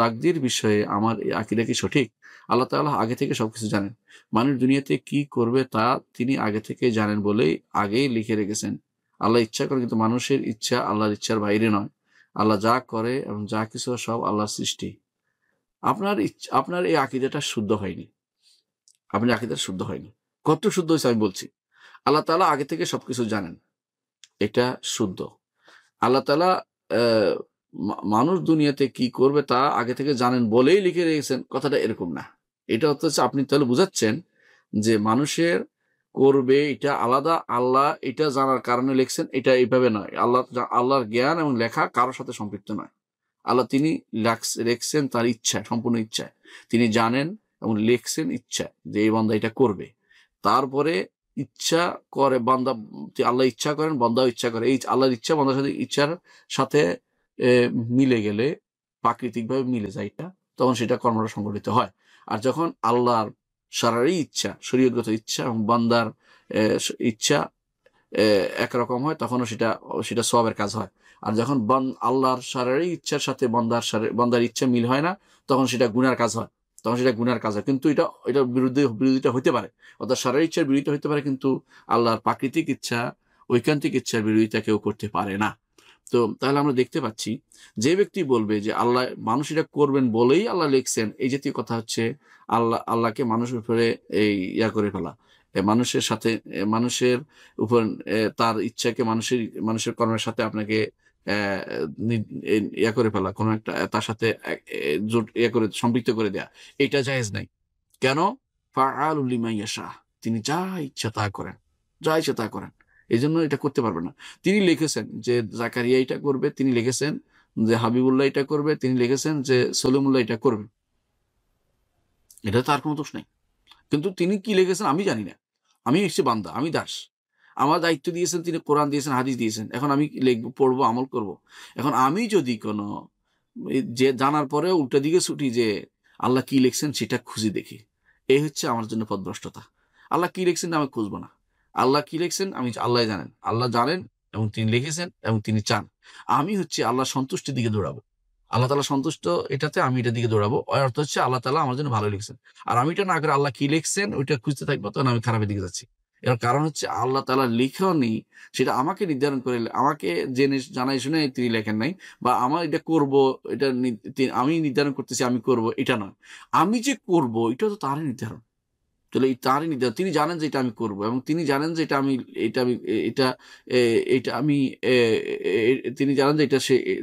তাকদীর বিষয়ে আমার এই আকীদা কি সঠিক? আল্লাহ তাআলা আগে থেকে সবকিছু জানেন। মানুষ দুনিয়াতে কি করবে তা তিনি আগে থেকে জানেন বলেই আগেই লিখে রেখেছেন। আল্লাহ ইচ্ছা করে, কিন্তু মানুষের ইচ্ছা আল্লাহর ইচ্ছার বাইরে নয়। আল্লাহ যা করে এবং যা কিছু সব আল্লাহর সৃষ্টি। আপনার এই আকীদাটা শুদ্ধ হয়নি। আপনার আকীদাটা শুদ্ধ হয়নি। কতটুকু শুদ্ধ হইছে আমি বলছি। আল্লাহ তাআলা আগে থেকে সবকিছু জানেন। এটা শুদ্ধ। আল্লাহ তাআলা অ্যা মানুষ দুনিয়াতে কি করবে তা আগে থেকে জানেন বলেই লিখে রেখেছেন, কথাটা এরকম না। এটা হচ্ছে আপনি তাহলে বুঝাচ্ছেন যে মানুষের করবে এটা আলাদা, আল্লাহ এটা জানার কারণে লিখছেন, এটা এইভাবে নয়। আল্লাহর জ্ঞান এবং লেখা কারো সাথে সম্পৃক্ত নয়। আল্লাহ তিনি লেখছেন তার ইচ্ছায়, সম্পূর্ণ ইচ্ছায়। তিনি জানেন এবং লিখছেন ইচ্ছায় যে এই বান্দা এটা করবে। তারপরে ইচ্ছা করে বান্দা, আল্লাহ ইচ্ছা করেন, বান্দাও ইচ্ছা করে। এই আল্লাহর ইচ্ছা বান্দার সাথে ইচ্ছার সাথে মিলে গেলে, প্রাকৃতিকভাবে মিলে যায় এটা, তখন সেটা কর্মটা সংঘটিত হয়। আর যখন আল্লাহর শারঈ ইচ্ছা, শরীয়তগত ইচ্ছা এবং বান্দার ইচ্ছা একরকম হয়, তখনও সেটা সওয়াবের কাজ হয়। আর যখন আল্লাহর শারঈ ইচ্ছার সাথে বান্দার ইচ্ছা মিল হয় না, তখন সেটা গুনার কাজ হয়। কিন্তু এটা বিরোধিতা হইতে পারে। অর্থাৎ শারঈ ইচ্ছার বিরোধিতা হইতে পারে, কিন্তু আল্লাহর প্রাকৃতিক ইচ্ছা, ঐকান্তিক ইচ্ছার বিরোধিতা কেউ করতে পারে না। তো তাহলে আমরা দেখতে পাচ্ছি, যে ব্যক্তি বলবে যে আল্লাহ মানুষ এটা করবেন বলেই আল্লাহ লিখছেন, এই জাতীয় কথা হচ্ছে আল্লাহকে মানুষের উপরে এই করে ফেলা, মানুষের সাথে, মানুষের উপর তার ইচ্ছাকে মানুষের কর্মের সাথে আপনাকে করে ফেলা, কোনো একটা তার সাথে করে সম্পৃক্ত করে দেয়া, এটা জায়েজ নাই। কেন? ফাআলুল লিমা ইয়াশা, তিনি যা ইচ্ছা তা করেন, যা ইচ্ছা তা করেন। এই জন্য এটা করতে পারবে না। তিনি লিখেছেন যে জাকারিয়া এটা করবে, তিনি লিখেছেন যে হাবিবুল্লাহ এটা করবে, তিনি লিখেছেন যে সলিমুল্লাহ এটা করবে। এটা তার কোনো দোষ নাই। কিন্তু তিনি কি লিখেছেন আমি জানি না। আমি হচ্ছে বান্দা, আমি দাস। আমার দায়িত্ব দিয়েছেন, তিনি কোরআন দিয়েছেন, হাদিস দিয়েছেন। এখন আমি লিখবো, পড়বো, আমল করব। এখন আমি যদি কোনো যে জানার পরেও উল্টা দিকে ছুটি যে আল্লাহ কি লিখছেন সেটা খুঁজে দেখি, এই হচ্ছে আমার জন্য পথভ্রষ্টতা। আল্লাহ কি লিখছেন আমি খুঁজবো না। আল্লাহ কি লিখছেন আল্লাহ জানেন। আল্লাহ জানেন এবং তিনি লিখেছেন এবং তিনি চান। আমি হচ্ছে আল্লাহ সন্তুষ্টির দিকে দৌড়াবো। আল্লাহ তাআলা সন্তুষ্ট এটাতে, আমি এটার দিকে দৌড়াবো। এর অর্থ হচ্ছে আল্লাহ তাআলা আমার জন্য ভালো লিখছেন। আর আমি এটা না করে আল্লাহ কি লিখছেন ওইটা খুঁজতে থাকবো, তখন আমি খারাপের দিকে যাচ্ছি। এর কারণ হচ্ছে আল্লাহ তাআলা লিখনই, সেটা আমাকে নির্ধারণ করে, আমাকে জেনে জানাই শুনে তিনি লেখেন নাই, বা আমার এটা করব, এটা আমি নির্ধারণ করতেছি আমি করব, এটা নয়। আমি যে করব এটা তো তারই নির্ধারণ। তাহলে তারই নির্ধারণ। তিনি জানেন যে এটা আমি করব, এবং তিনি জানেন যে এটা আমি এটা এটা আমি তিনি জানেন যে এটা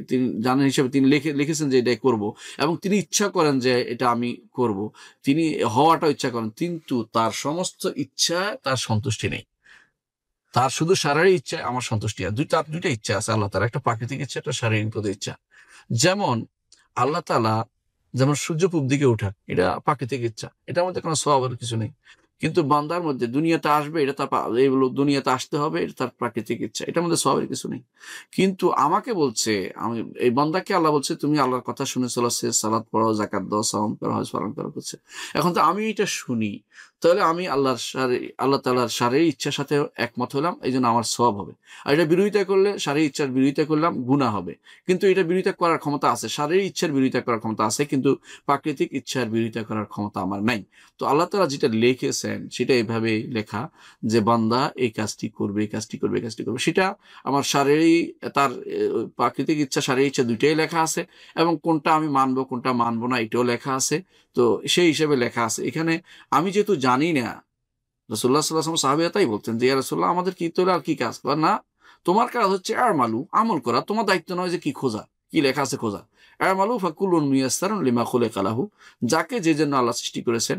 তিনি জানেন হিসেবে তিনি লিখেছেন যে এটা করব, এবং তিনি ইচ্ছা করেন যে এটা আমি করব। তিনি হওয়াটা ইচ্ছা করেন, কিন্তু তার সমস্ত ইচ্ছা তার সন্তুষ্টি নেই। তার শুধু শারীরিক ইচ্ছায় আমার সন্তুষ্টি, আর দুইটা ইচ্ছা আছে আল্লাহ তাআলার, একটা প্রাকৃতিক ইচ্ছা, একটা শারীরিক ইচ্ছা। যেমন আল্লাহ তাআলা যেমন সূর্য পূব দিকে ওঠা, এটা প্রাকৃতিক ইচ্ছা, এটার মধ্যে কোনো সওয়াবের কিছু নেই। কিন্তু বান্দার মধ্যে দুনিয়াতে আসবে, এটা তার এইগুলো দুনিয়াতে আসতে হবে, এটা তার প্রাকৃতিক ইচ্ছা, এটার মধ্যে সওয়াবের কিছু নেই। কিন্তু আমাকে বলছে, আমি এই বান্দাকে আল্লাহ বলছে তুমি আল্লাহর কথা শুনে চলেছে, সালাত পড়ো, যাকাত দাও, সাওম করো, হজ পালন করো করছে। এখন তো আমি এটা শুনি, তাহলে আমি আল্লাহ তাআলার শারীরিক ইচ্ছার সাথে একমত হলাম, এই জন্য আমার সওয়াব হবে। আর এটা বিরোধিতা করলে, শারীরিক ইচ্ছার বিরোধিতা করলাম, গুনাহ হবে। কিন্তু এটা বিরোধিতা করার ক্ষমতা আছে, শারীরিক ইচ্ছার বিরোধিতা করার ক্ষমতা আছে, কিন্তু প্রাকৃতিক ইচ্ছার বিরোধিতা করার ক্ষমতা আমার নাই। তো আল্লাহ তাআলা যেটা লিখেছেন সেটা এভাবেই লেখা, যে বান্দা এই কাজটি করবে, এই কাজটি করবে, এই কাজটি করবে। সেটা আমার তার প্রাকৃতিক ইচ্ছা, শারীরিক ইচ্ছা দুইটাই লেখা আছে, এবং কোনটা আমি মানবো কোনটা মানবো না এটাও লেখা আছে। তো সেই হিসেবে লেখা আছে এখানে। আমি যেহেতু জানি না, রাসূলুল্লাহ সাল্লাল্লাহু আলাইহি ওয়াসাল্লাম সাহাবীরা তাই বলতেন যে ইয়া রাসূলুল্লাহ আমাদের কি তোলা আর কি কাজ করা, না তোমার কাজ হচ্ছে আমালু, আমল করা, তোমার দায়িত্ব নয় যে কি খোঁজা, কি লেখা আছে খোঁজা। আমালু ফাকুল্লুন মুয়াসসারুন লিমা খুলিকা লাহু, যাকে যে জন্য আল্লাহ সৃষ্টি করেছেন,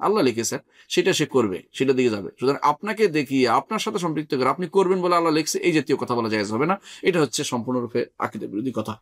আল্লাহ লিখেছেন, সেটা সে করবে, সেটা দিকে যাবে। সুতরাং আপনাকে দেখিয়ে, আপনার সাথে সম্পৃক্ত করে আপনি করবেন বলে আল্লাহ লিখছে, এই জাতীয় কথা বলা জায়েজ হবে না। এটা হচ্ছে সম্পূর্ণরূপে আকীদা বিরোধী কথা।